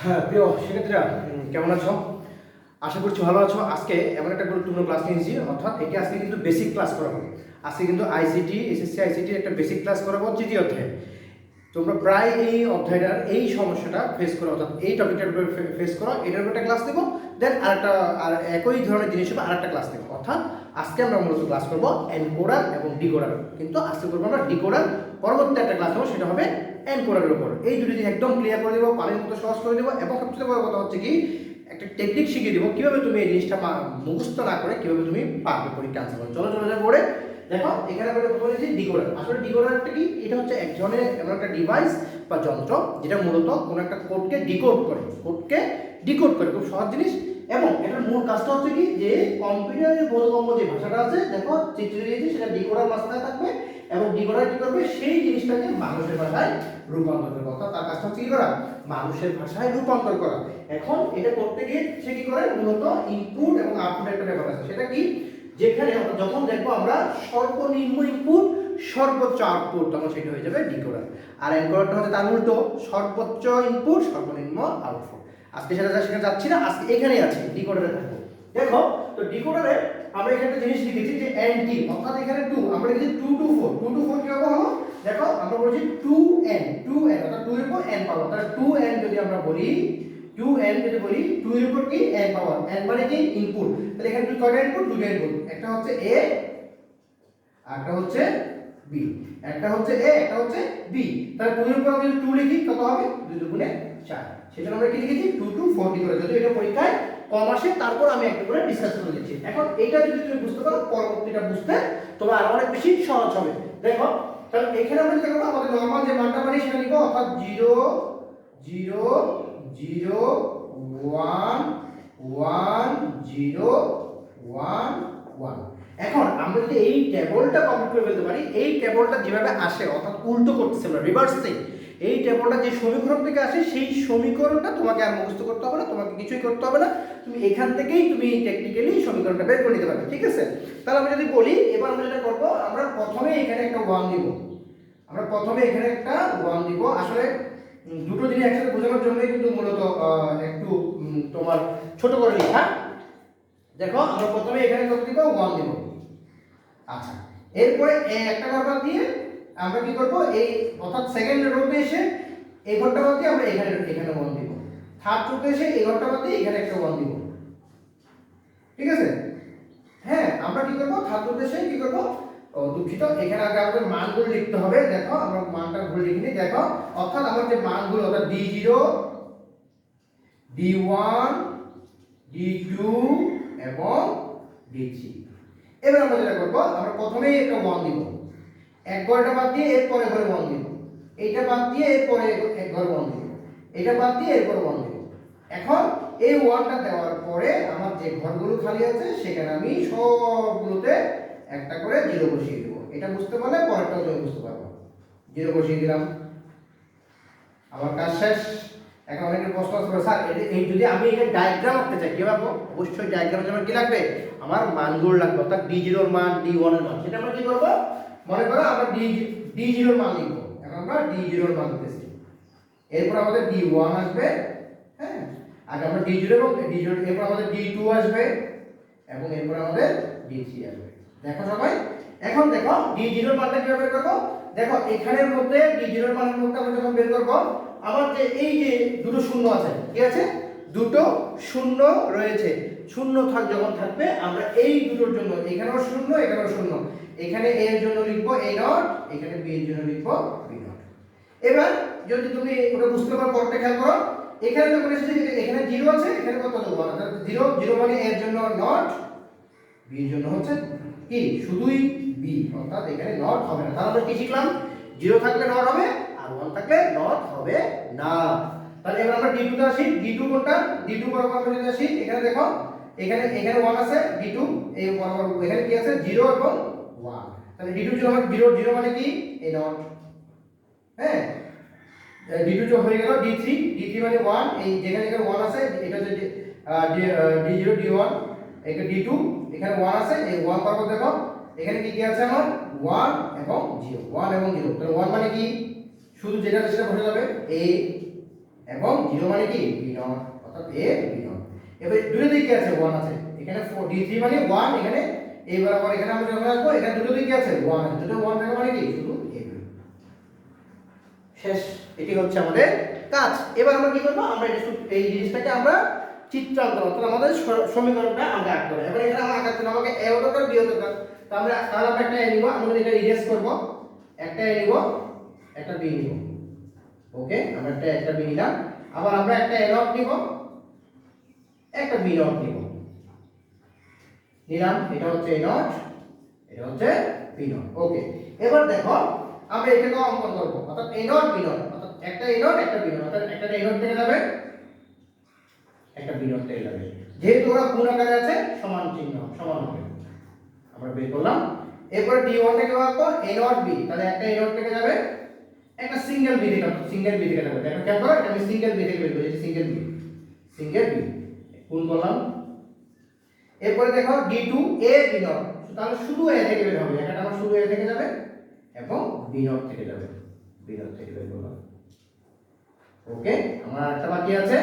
হ্যাঁ, প্রিয় শিক্ষার্থীরা, কেমন আছো? আশা করছি ভালো আছো। আজকে এমন একটা গুরুত্বপূর্ণ ক্লাস নিয়েছি, অর্থাৎ এটি আজকে কিন্তু বেসিক ক্লাস করাবো। আজকে কিন্তু আইসিটি এসএসসি আইসিটির একটা বেসিক ক্লাস করাবো, তৃতীয় অধ্যায়। তোমরা প্রায় এই অধ্যায়টার এই সমস্যাটা ফেস করো, অর্থাৎ এই টপিকটার উপর ফেস করো, এটার উপর একটা ক্লাস দেবো, দেন আর একই ধরনের জিনিস হবে আরেকটা ক্লাস দেবো। অর্থাৎ আজকে আমরা মূলত ক্লাস করবো এনকোডার এবং ডিকোডার, কিন্তু আজকে করবো আমরা ডিকোডার। পরবর্তী একটা ক্লাস দেবো, সেটা হবে এনকোডারের উপর। এই দুটি জিনিস একদম ক্লিয়ার করে দেবো, পানির মতো সহজ করে দেবো, এবং সবচেয়ে বড় কথা হচ্ছে কি, একটা টেকনিক শিখিয়ে দেবো কীভাবে তুমি এই জিনিসটা মুখস্থ না করে কীভাবে তুমি পারবে পরীক্ষা আনসার করো। চলো চলে যাবো পড়ে। দেখো এখানে আমরা বলেছি ডিকোডার। আসলে ডিকোডারটা কি? এটা হচ্ছে এক ধরনের এমন একটা ডিভাইস বা যন্ত্র যেটা মূলত কোনো একটা কোডকে ডিকোড করে, খুব সহজ জিনিস। এবং এটার মূল কাজটা হচ্ছে কি, যে কম্পিউটারের বোধগম্য যে ভাষাটা আছে, দেখো চিত্র দিয়েছি, সেটা ডিকোডার মাঝখানে থাকবে, এবং ডিকোডার কি করবে, সেই জিনিসটাকে মানুষের ভাষায় রূপান্তর করবে। অর্থাৎ তার কাজটা হচ্ছে কি করা, মানুষের ভাষায় রূপান্তর করা। এখন এটা করতে গিয়ে সে কি করে, মূলত ইনপুট এবং আউটপুট একটা ব্যাপার আছে। সেটা কি, যেখানে যখন দেখবো আমরা সর্বনিম্ন ইনপুট সর্বোচ্চ আউটপুট, তখন সেটা হয়ে যাবে ডিকোডার। আর এনকোডারটা হচ্ছে তার উল্টো, সর্বোচ্চ ইনপুট সর্বনিম্ন আউটপুট। আজকে সেখানে যাচ্ছি না, আজকে এখানেই আছে, ডিকোডারে থাকবো। দেখো তো ডিকোডারে আমরা এখানে একটা জিনিস লিখেছি যে এনটি, অর্থাৎ এখানে 2 আমরা লিখেছি 2 to 4 কি হবে হলো। দেখো আমরা বলেছি 2n অর্থাৎ 2 এর উপর n পাবো। তাহলে 2n যদি আমরা বলি, 2n যদি বলি, 2 এর উপর কি n পাওয়ার, n মানে কি ইনপুট। তাহলে এখানে কয়টা ইনপুট? দুটো ইনপুট, একটা হচ্ছে a আর একটা হচ্ছে b, একটা হচ্ছে a একটা হচ্ছে b। তাহলে 2 এর উপর আমি যদি 2 লিখি কত হবে? 2 দুগুণে 4। সেজন্য আমরা কি লিখেছি 2 to 40 করে। যদি এটা পরীক্ষায় কম আসে তারপর আমি একটা করে ডিসকাস করে দিচ্ছি। এখন এইটা যদি তুমি বুঝতে পারো, পরবর্তীটা বুঝতে তোমার আরো অনেক বেশি সহজ হবে। দেখো তাহলে এখানে আমরা যেটা করব, আমাদের নরমাল যে মানটা পারি সেটা নিব, অর্থাৎ 0 0 0 1 1 0 1 1। এখন আমরা যদি এই টেবলটা কমপ্লিট করে ফেলতে পারি, এই টেবলটা যেভাবে আসে, অর্থাৎ উল্টো করতেছে আমরা, রিভার্সিং, এই টেবলটা যে সমীকরণ থেকে আসে, সেই সমীকরণটা তোমাকে আর মুখস্থ করতে হবে না, তোমাকে কিছুই করতে হবে না, তুমি এখান থেকেই তুমি টেকনিক্যালি সমীকরণটা বের করে নিতে পারবে। ঠিক আছে? তাহলে আমরা যদি বলি, এবার আমরা যেটা করব, আমরা প্রথমে এখানে একটা 1 দিব। আসলে দুটো জিনিস একসাথে বোঝানোর জন্যই কিন্তু মূলত একটু তোমার ছোট করে লেখা। দেখো আমরা প্রথমে এখানে কত দিব? 1 দিব। আচ্ছা, এরপরে এই একটা ঘরটা দিয়ে আমরা কি করব, এই অর্থাৎ সেকেন্ড রোতে এসে এই ঘরটা বাদ দিয়ে আমরা এখানে 1 দিব। থার্ড রোতে এসে এই ঘরটা বাদ দিয়ে এখানে একটা 1 দিব। ঠিক আছে? হ্যাঁ, আমরা কি করব, থার্ড রোতে এসে কি করব, দুঃখিত, এখানে আগে আমাদের মানগুলো লিখতে হবে। দেখো আমরা মানটা ভুল লিখিনি। দেখো অর্থাৎ আমার যে মানগুলো, অর্থাৎ d0 d1 d2 এবং d3। এবার আমরা যেটা করব, আমরা প্রথমেই একটা 1 দিব, এক ঘরটা বাদ দিয়ে এর পরে ঘরে 1 দিব, এইটা বাদ দিয়ে এর পরে এক ঘর 1 দিব, এটা বাদ দিয়ে এরপর 1 দিব। এখন এই 1টা দেওয়ার পরে আমার যে ঘরগুলো খালি আছে সেখানে আমি সবগুলোতে একটা করে 0 বসিয়ে দেব। এটা বুঝতে পারলে পরেরটাও তুমি বুঝতে পারবে। 0 বসিয়ে দিলাম, আমার কাজ শেষ। এখন অনেকের প্রশ্ন আসবে, স্যার এই যদি আমি এখানে ডায়াগ্রাম আঁকতে চাই কি ভাবো? অবশ্যই ডায়াগ্রামের জন্য কি লাগবে? আমার মানগুলো লাগবে, অর্থাৎ d0 এর মান, d1 এর মান। সেটা আমরা কি করব, মনে করো আমরা d0 এর মান লিখব। এখন আমরা d0 এর মান দিতেছি, এরপর আমাদের d1 আসবে। হ্যাঁ, আগে আমরা d0 এবং d0, এরপর আমাদের d2 আসবে, এবং এরপর আমাদের d3 আসবে। দেখো সবাই, এখন দেখো d0 এর মানটা কিভাবে বের করব। দেখো এখানের মধ্যে d0 এর মানের মধ্যে আমরা যখন বের করব, আমার যে এই যে দুটো শূন্য আছে, কি আছে? দুটো শূন্য রয়েছে। শূন্য যখন থাকবে, আমরা এই দুটোর জন্য, এখানেও শূন্য এখানেও শূন্য, এখানে a এর জন্য লিখব a নট, এখানে b এর জন্য লিখব b নট। এবার যদি তুমি ওটা বুঝতে পারো, পরটা খেয়াল করো, এখানে যখন এসেছে এখানে 0 আছে, এখানে কত আছে? 1। অর্থাৎ 0 0 মানে a এর জন্য নট, b এর জন্য হচ্ছে কি শুধুই b, অর্থাৎ এখানে নট হবে না। তাহলে আমরা কি শিখলাম? 0 থাকলে নট হবে, আর 1 থাকলে নট হবে না। তাহলে এবার আমরা d2 তে আসি। d2 কোনটা? d2 বরাবর আমরা যদি আসি, এখানে দেখো এখানে 1 আছে, d2 এই বরাবর এখানে কি আছে? 0 এবং 1। তাহলে d2 0 মানে কি? এই নট। হ্যাঁ, d2 যোগ হয়ে গেল d3 মানে 1, এই যেখানে 1 আছে এটা হচ্ছে d0 d1, এখানে d2, এখানে 1 আছে, এই 1 বরাবর দেখো এখানে কি কি আছে আমার? 1 এবং 0, 1 এবং 0। তাহলে 1 মানে কি? শুধু যেটা সেটা বসে যাবে, a এবং 0 মানে কি বি নট, অর্থাৎ এ বি নট। এবারে দুটো দিকে আছে 1 আছে, এখানে 4 D3 মানে 1, এখানে এই বরাবর এখানে আমরা যখন আসবো এখানে দুটো দিকে আছে 1 আছে, দুটো 1 থাকে মানে কি শুধু এ বি। শেষ, এটি হচ্ছে আমাদের কাজ। এবার আমরা কি করব, আমরা এই জিনিসটাকে আমরা চিত্রাঙ্কন, অর্থাৎ আমাদের সমীকরণটা আমরা আঁকতে হবে। এবার এখানে আমরা আঁকার জন্য আমাকে এ দরকার বি দরকার, তো আমরা তাহলে আমরা একটা এ নিব, আমরা এটা ইরেজ করব, একটা এ নিব একটা বি নিব। ওকে, আমরা একটা বি নিলাম, আবার আমরা একটা এ নট নিব, একটা বি নট নিব, নিলাম। এটা হচ্ছে এ নট, এটা হচ্ছে বি নট। ওকে, এবার দেখো আমরা এটাকে অঙ্কন করব, অর্থাৎ এ নট বি নট, অর্থাৎ একটা এ নট একটা বি নট, অর্থাৎ একটা এ নট থেকে যাবে একটা বি নট থেকে যাবে, যেহেতু ওরা গুণ আকারে আছে সমান চিহ্ন সমান হবে, আমরা বের করলাম। এরপর d1 থেকে ভাগবো a নট b, তাহলে একটা a নট থেকে যাবে একটা সিঙ্গেল b থেকে, সিঙ্গেল b থেকে যাবে। দেখো খেয়াল করো, এটা আমি সিঙ্গেল b থেকে বের করেছি, সিঙ্গেল b গুণ করলাম। এরপরে দেখো d2 a b নট, তাহলে শুধু a থেকে বের হবে, এটা আমার শুধু a থেকে যাবে এবং b নট থেকে যাবে, b নট থেকে বের করলাম। ওকে, আমার একটা বাকি আছে,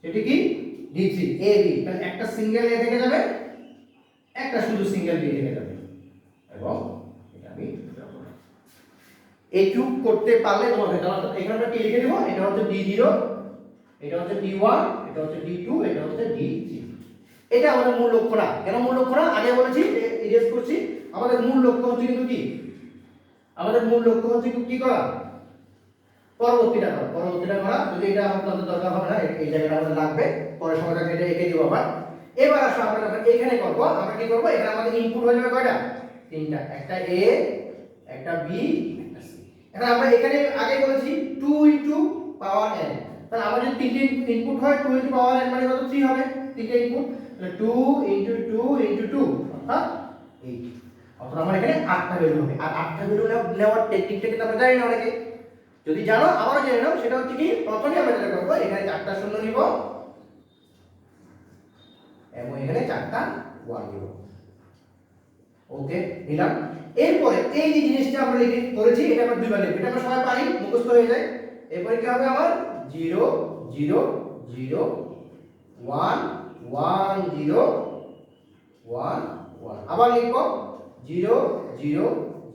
সেটা কি d3 a b, তাহলে একটা সিঙ্গেল a থেকে যাবে একটা শুধু সিঙ্গেল বি থেকে যাবে, এবং এটা আমি এইটুক করতে পারলে তোমাদের তাহলে অর্থাৎ এখানে আমরা কি লিখে দেব, এটা হচ্ছে d0, এটা হচ্ছে d1, এটা হচ্ছে d2, এটা হচ্ছে d3। এটা আমাদের মূল লক্ষ্য না। কেন মূল লক্ষ্য না? আগে বলেছি ইরেজ করছি, আমাদের মূল লক্ষ্য হচ্ছে কিন্তু কি, আমাদের মূল লক্ষ্য হচ্ছে কি করা, পরবর্তীটা করা। যদি এটা আমাদের দরকার হবে না, এই জায়গাটা আমাদের লাগবে, পরের সময়টা এটা এঁকে দিব আবার। এবার আসো আমরা যখন এখানে করব, আমরা কি করব, এখানে আমাদের ইনপুট হয়ে যাবে কয়টা, তিনটা, একটা a, একটা b, একটা c। এখন আমরা এখানে আগে বলেছি 2 ইনটু পাওয়ার n, তাহলে আমাদের যদি তিনটে ইনপুট হয় 2 ইনটু পাওয়ার n মানে কত, 3 হবে তিনটে ইনপুট, তাহলে 2 ইনটু 2 ইনটু 2 অর্থাৎ 8, অর্থাৎ আমার এখানে 8টা ভ্যালু হবে। আর 8টা ভ্যালু নেওয়ার টেকনিকটা কিন্তু আমরা জানি না অনেকে, যদি জানো আবারও জেনে নাও। সেটা হচ্ছে কি, প্রথমে আমরা যেটা করব, এখানে 4টা শূন্য নিব এবং এখানে 4টা 1 নিব। ওকে, নিলাম। এরপরে এই যে জিনিসটা আমরা লিখে করেছি, এটা আমরা দুইবার লিখব, এটা আমরা সবাই পারি, মুখস্থ হয়ে যায়। এরপরে কি হবে, আমার 0 0 0 1 1 0 1 1, আবার লিখব 0 0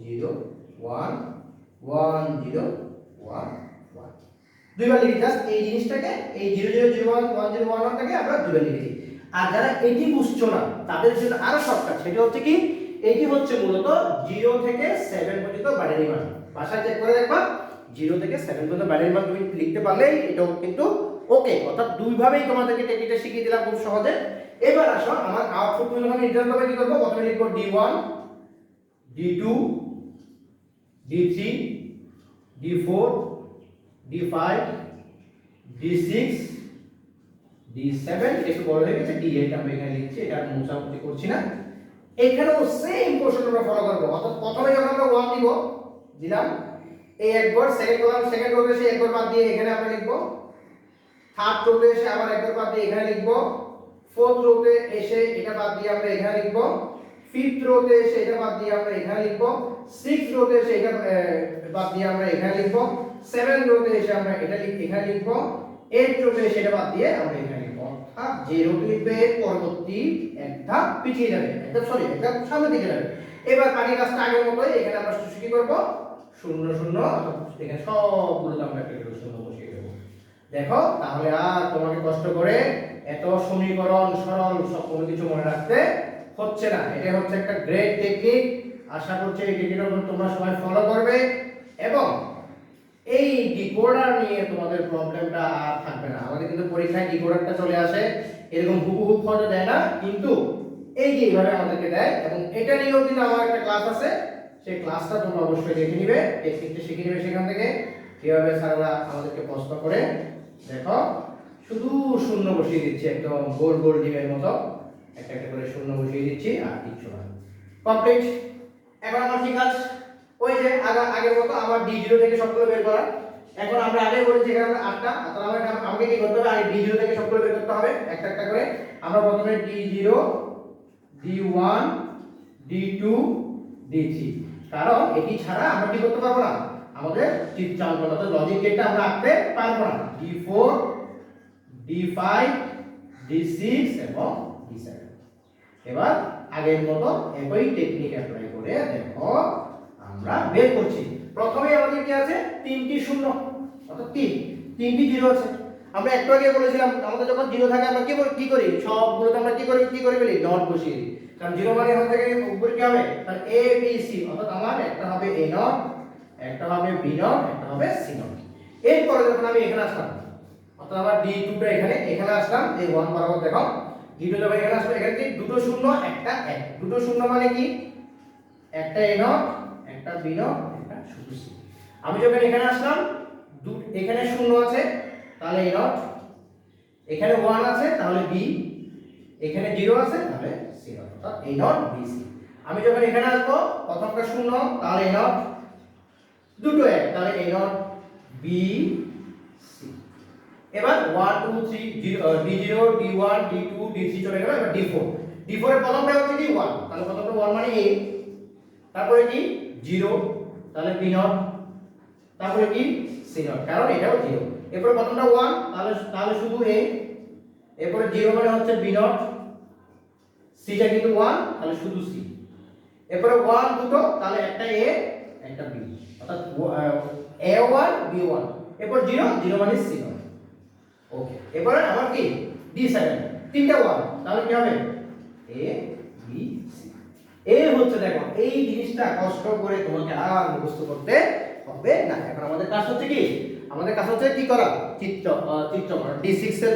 0 1 1 0 1 1, দুইবার লিখি। জাস্ট এই জিনিসটাকে, এই 0 0 0 1 1 0 1 1 টাকে আমরা দুইবার লিখেছি। আর যারা এটি বুঝছো না তাদের জন্য আরো শর্টকাট, সেটা হচ্ছে কি, এটি হচ্ছে মূলত 0 থেকে 7 পর্যন্ত বাইনারি মান। বাসায় চেক করে দেখবা 0 থেকে 7 পর্যন্ত বাইনারি মান তুমি লিখতে পারলেই এটাও কিন্তু ওকে। অর্থাৎ দুইভাবেই তোমাদেরকে টেকনিকটা শিখিয়ে দিলাম খুব সহজে। এবার আসো আমার আউটপুট গুলো আমি নির্ধারণ করব, কি করব, প্রথমে লিখব d1 d2 d3 d4 d5 d6 d7, একটু বড় হয়ে গেছে d8 আমরা এখানে লিখছি, এটা মোছামুছি করছি না। এখানেও সেম প্রসেস আমরা ফলো করব, অর্থাৎ প্রথমে যখন আমরা 1 দিব, দিলাম এই একবার, সেকেন্ড কলাম সেকেন্ড রোতে এসে একবার বাদ দিয়ে এখানে আমরা লিখব, থার্ড রোতে এসে আবার একবার বাদ দিয়ে এখানে লিখব, ফোর্থ রোতে এসে এটা বাদ দিয়ে আমরা এখানে লিখব, ফিফথ রোতে এসে এটা বাদ দিয়ে আমরা এখানে লিখব, সিক্সথ রোতে এসে এটা বাদ দিয়ে আমরা এখানে লিখব, সেভেন্থ রোতে এসে আমরা এটা এখানে লিখব, এইট রোতে এসে এটা বাদ দিয়ে আমরা এখানে লিখব। অর্থাৎ যে রোতে লিখবে পরবর্তী এক ধাপ পিছিয়ে যাবে, একদম সরি এক ধাপ সামনের দিকে যাবে। এবার বাকি কাজটা আগের মতোই, এখানে আমরা কি করব, 0 0, এখানে সবগুলোতে আমরা একটা করে 0 বসিয়ে দেব। দেখো, তাহলে আর তোমাকে কষ্ট করে এত সমীকরণ সরল সব কোনো কিছু মনে রাখতে হচ্ছে না। এটা হচ্ছে একটা গ্রেট টেকনিক। আশা করছি এই টেকনিকটা তোমরা সবাই ফলো করবে এবং এই ডিকোডার নিয়ে তোমাদের প্রবলেমটা আর থাকবে না। আমাদের কিন্তু পরীক্ষায় ডিকোডারটা চলে আসে, এরকম হুবহু ফটো দেয় না, কিন্তু এই যে এইভাবে আমাদেরকে দেয়। এবং এটা নিয়েও কিন্তু আমার একটা ক্লাস আছে, সেই ক্লাসটা তোমরা অবশ্যই দেখে নিবে, টেকনিকটা শিখে নিবে সেখান থেকে, কিভাবে স্যাররা আমাদেরকে প্রশ্ন করে। দেখো, শুধু শূন্য বসিয়ে দিচ্ছি, একদম গোল গোল ডিমের মতো একটা একটা করে শূন্য বসিয়ে দিচ্ছি, আর কিছু না। কমপ্লিট। এখন আমার কি কাজ, ওই যে আগের মতো আমার d0 থেকে সবগুলো বের করা। এখন আমরা আগে বলেছি এখানে আমরা 8টা, তাহলে আমাকে কি করতে হবে, আগে d0 থেকে সবগুলো বের করতে হবে একটা একটা করে। আমরা প্রথমে d0 d1 d2 d3, কারণ এটি ছাড়া আমরা কি করতে পারবো না, আমাদের চিত্রাঙ্কন অর্থাৎ লজিক গেটটা আমরা আঁকতে পারবো না। D4, D5, D6 এবং D7। এবার আগের মতো একই টেকনিক অ্যাপ্লাই করে দেখো আমরা বের করছি। প্রথমে আমাদের কি আছে, তিনটি শূন্য অর্থাৎ তিনটি জিরো আছে। আমরা একটু আগে বলেছিলাম আমাদের যখন জিরো থাকে আমরা কি করি, সবগুলোতে আমরা কি করে ফেলি, নট বসিয়ে দিই। কারণ জিরো মানে এখান থেকে উপরে কি হবে, তার এ বি সি, অর্থাৎ আমার একটা হবে এ নট, একটা হবে বি নট, একটা হবে সি নট। এরপরে যখন আমি এখানে আসলাম, অর্থাৎ আমার D2 টা এখানে আসলাম, এই 1 বরাবর দেখো D2 যখন এখানে আসলো, এখানে কি দুটো শূন্য একটা এক, দুটো শূন্য মানে কি, একটা এ নট, একটা বি নট, একটা শুধু সি। আমি যখন এখানে আসলাম, এখানে শূন্য আছে তাহলে এ নট, এখানে 1 আছে তাহলে বি, এখানে 0 আছে তাহলে সি নট, অর্থাৎ এ নট বি সি। আমি যখন এখানে আসবো, প্রথমটা শূন্য তাহলে এ নট, দুটো এক তাহলে এ নট বি সি। এবার 1 2 3 D0 D1 D2 D3 চলে গেল। এবার D4, D4 এর প্রথমটা হচ্ছে কি 1, তাহলে প্রথমটা 1 মানে a, তারপরে কি 0 তাহলে b নট, তারপরে কি c নট, কারণ এটাও 0। এরপরে প্রথমটা 1 তাহলে শুধু a, এরপরে 0 মানে হচ্ছে b নট, c টা কিন্তু 1 তাহলে শুধু c, এরপরে 1 দুটো তাহলে একটা a একটা b, অর্থাৎ a1 b1, এরপর 0 0 মানে c নট। ওকে, এবারে আমার কি D7, তিনটা 1 তাহলে কি হবে A B C। এই হচ্ছে দেখো, এই জিনিসটা কষ্ট করে তোমাকে আর মুখস্থ করতে হবে না। এখন আমাদের কাজ হচ্ছে কি, আমাদের কাজ হচ্ছে কি করা, চিত্র মানে D6 এর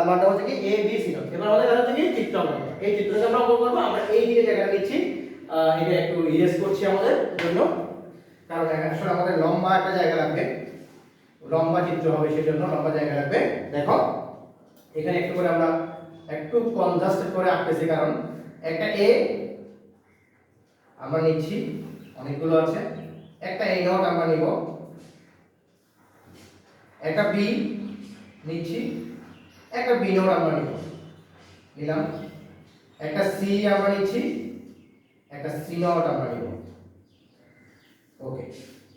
মানটা হচ্ছে কি A B C নট। এবার আমাদের কাজ হচ্ছে কি চিত্র অঙ্কন। এই চিত্রটা আমরা অঙ্কন করব। আমরা এই দিকে জায়গা নিচ্ছি, এটা একটু ইরেজ করছি আমাদের জন্য, কারণ আসলে আমাদের লম্বা একটা জায়গা লাগবে, লম্বা চিত্র হবে সেজন্য লম্বা জায়গা লাগবে। দেখো এখানে একটু করে আমরা একটু কনজাস্ট করে আঁকতেছি, কারণ একটা এ আমরা নিচ্ছি, অনেকগুলো আছে, একটা এ নট আমরা নিব, একটা বি নিচ্ছি, একটা বি নট আমরা নিলাম, একটা সি আমরা নিচ্ছি, একটা সি নট আমরা নিব। ওকে,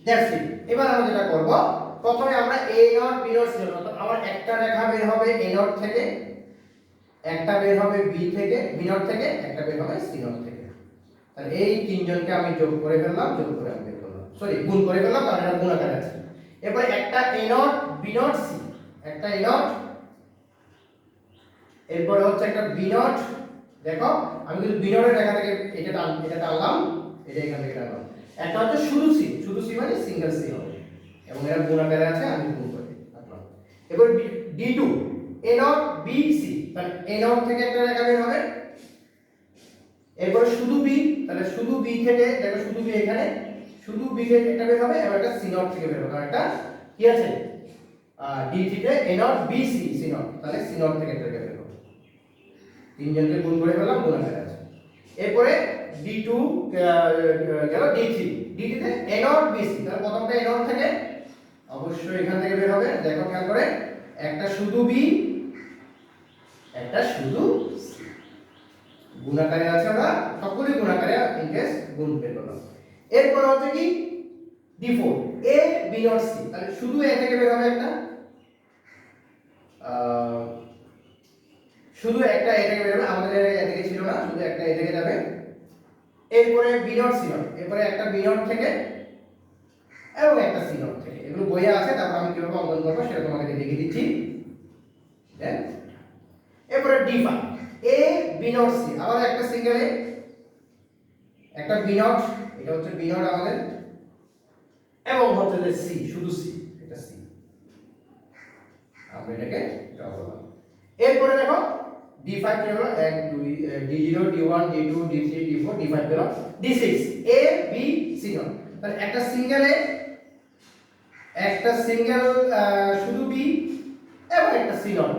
দ্যাটস ইট। এবার আমরা যেটা করব, প্রথমে আমরা a not b not c not, অর্থাৎ আমার একটা রেখা বের হবে a নট থেকে, একটা বের হবে b থেকে b নট থেকে, একটা বের হবে c নট থেকে। তাহলে এই তিনজনকে আমি যোগ করে ফেললাম, যোগ করে আমি বের করলাম, সরি গুণ করে ফেললাম, কারণ এটা গুণ আকারে আছে। এরপর একটা a not b not c, একটা a নট, এরপর হচ্ছে একটা b নট। দেখো আমি কিন্তু b নটের রেখা থেকে এটা টানলাম, এটা এখান থেকে টানলাম। একটা হচ্ছে শুধু c, শুধু c মানে সিঙ্গেল c হবে, এবং এর গুণ আকারে আছে, আমি গুণ করে রাখলাম। এবার D2 a not b c, তাহলে a নট থেকে একটা রেখা বের হবে, এরপর শুধু b, তাহলে শুধু b থেকে, দেখো শুধু b এখানে, শুধু b থেকে একটা বের হবে, এবং একটা c নট থেকে বের হবে, কারণ একটা কি আছে D3 তে a not b c c not, তাহলে c নট থেকে একটা বের হবে। তিনজনকে গুণ করে ফেললাম, গুণ আকারে আছে। এরপরে D2 গেল D3 তে a নট b c, তাহলে প্রথমটা a নট থেকে অবশ্যই এখান থেকে বের হবে। দেখো খেয়াল করে, একটা শুধু b, একটা শুধু c, গুণ আকারে আছে, আমরা সবগুলি গুণ আকারে ইনকেস গুণ বের করলাম। এরপর হচ্ছে কি D4 a b not c, তাহলে শুধু a থেকে বের হবে একটা, শুধু একটা a থেকে বের হবে, আমাদের a থেকে ছিল না, শুধু একটা a থেকে যাবে। এরপরে b নট c নট, এরপরে একটা b নট থেকে এবং একটা c নট থেকে, এগুলো বইয়ে আছে, তারপর আমি কিভাবে অঙ্কন করব সেটা তোমাদেরকে দেখিয়ে দিচ্ছি। দেন এরপরে D5 a b not c, আবার একটা সিঙ্গেল এ, একটা b নট, এটা হচ্ছে b নট আমাদের, এবং হচ্ছে যে c, শুধু c, এটা c, আমরা এটাকে ড্র করলাম। এরপরে দেখো D5 কি হলো, 1 2 D0 D1 D2 D3 D4 D5 গেল, D6 a b c not, তাহলে একটা সিঙ্গেল এ, একটা সিঙ্গেল শুধু b এবং একটা c নট।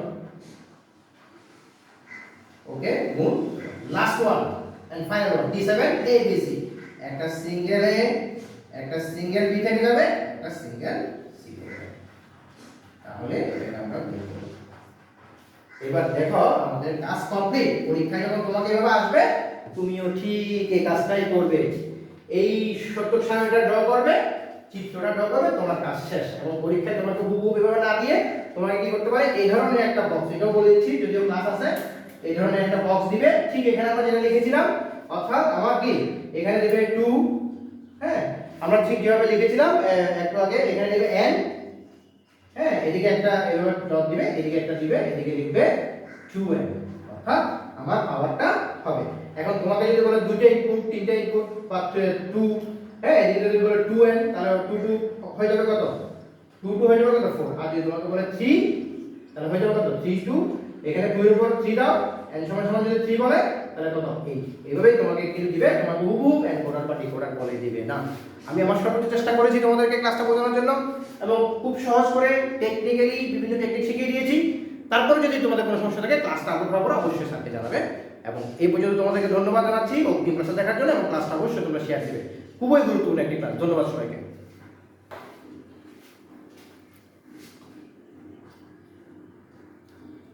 ওকে, গুণ, last one and final one D7 a b c, একটা সিঙ্গেল এ, একটা সিঙ্গেল b থেকে যাবে, একটা সিঙ্গেল c থেকে যাবে। তাহলে এটা আমরা বের করব। এবার দেখো আমাদের কাজ কমপ্লিট। পরীক্ষায় যখন তোমাকে এভাবে আসবে, তুমিও ঠিক এই কাজটাই করবে, এই সত্য সারণীটা ড্র করবে, চিত্রটা ড্র করবে, তোমার কাজ শেষ। এবং পরীক্ষায় তোমাকে হুবহু এভাবে না দিয়ে তোমাকে কি করতে পারে, এই ধরনের একটা বক্স, এটাও বলে দিচ্ছি যদিও ক্লাস আছে, এই ধরনের একটা বক্স দিবে। ঠিক এখানে আমরা যেটা লিখেছিলাম, অর্থাৎ আমার কি এখানে দেবে 2, হ্যাঁ আমরা ঠিক যেভাবে লিখেছিলাম একটু আগে, এখানে দেবে n, হ্যাঁ এদিকে একটা এভাবে ডট দিবে, এদিকে একটা দিবে, এদিকে লিখবে 2n, অর্থাৎ আমার পাওয়ারটা হবে। এখন তোমাকে যদি বলে দুইটা ইনপুট, তিনটা ইনপুট বা 2, হ্যাঁ এদিকে যদি বলে 2n, তাহলে 2 2 হয়ে যাবে কত, 2 2 হয়ে যাবে কত 4। আর যদি তোমাকে বলে 3, তাহলে হয়ে যাবে কত 3 2, এখানে 2 এর উপর 3 দাও, n সমান সমান যদি 3 বলে তাহলে কত 8। এইভাবেই তোমাকে কিন্তু দিবে, তোমাকে হুবহু এনকোডার বা ডিকোডার বলে দিবে না। আমি আমার সর্বোচ্চ চেষ্টা করেছি তোমাদেরকে ক্লাসটা বোঝানোর জন্য, এবং খুব সহজ করে টেকনিক্যালি বিভিন্ন টেকনিক শিখিয়ে দিয়েছি। তারপরে যদি তোমাদের কোনো সমস্যা থাকে ক্লাসটা আগে করার পর অবশ্যই স্যারকে জানাবে। এবং এই পর্যন্ত তোমাদেরকে ধন্যবাদ জানাচ্ছি অগ্রিম ক্লাসে দেখার জন্য, এবং ক্লাসটা অবশ্যই তোমরা শেয়ার দিবে। খুবই গুরুত্বপূর্ণ একটি ক্লাস। ধন্যবাদ সবাইকে।